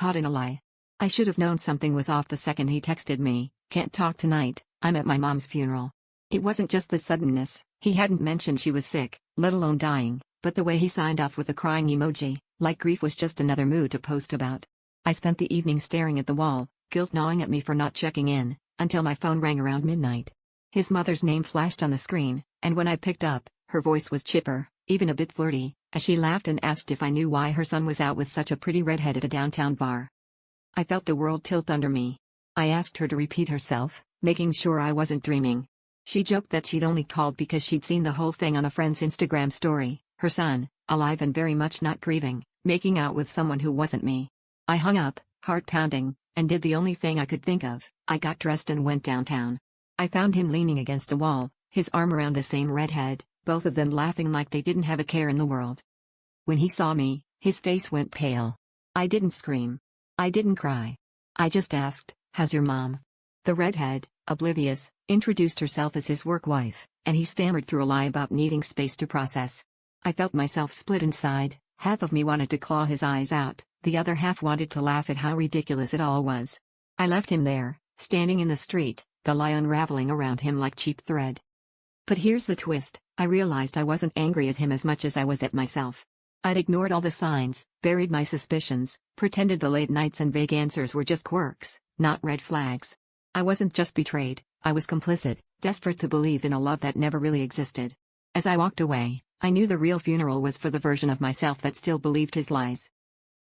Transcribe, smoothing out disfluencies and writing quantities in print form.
caught in a lie. I should have known something was off the second he texted me, "Can't talk tonight, I'm at my mom's funeral." It wasn't just the suddenness, he hadn't mentioned she was sick, let alone dying, but the way he signed off with a crying emoji, like grief was just another mood to post about. I spent the evening staring at the wall, guilt gnawing at me for not checking in, until my phone rang around midnight. His mother's name flashed on the screen, and when I picked up, her voice was chipper, even a bit flirty, as she laughed and asked if I knew why her son was out with such a pretty redhead at a downtown bar. I felt the world tilt under me. I asked her to repeat herself, making sure I wasn't dreaming. She joked that she'd only called because she'd seen the whole thing on a friend's Instagram story, her son, alive and very much not grieving, making out with someone who wasn't me. I hung up, heart pounding, and did the only thing I could think of. I got dressed and went downtown. I found him leaning against a wall, his arm around the same redhead, both of them laughing like they didn't have a care in the world. When he saw me, his face went pale. I didn't scream. I didn't cry. I just asked, "How's your mom?" The redhead, oblivious, introduced herself as his work wife, and he stammered through a lie about needing space to process. I felt myself split inside. Half of me wanted to claw his eyes out, the other half wanted to laugh at how ridiculous it all was. I left him there, standing in the street, the lie unraveling around him like cheap thread. But here's the twist, I realized I wasn't angry at him as much as I was at myself. I'd ignored all the signs, buried my suspicions, pretended the late nights and vague answers were just quirks, not red flags. I wasn't just betrayed, I was complicit, desperate to believe in a love that never really existed. As I walked away, I knew the real funeral was for the version of myself that still believed his lies.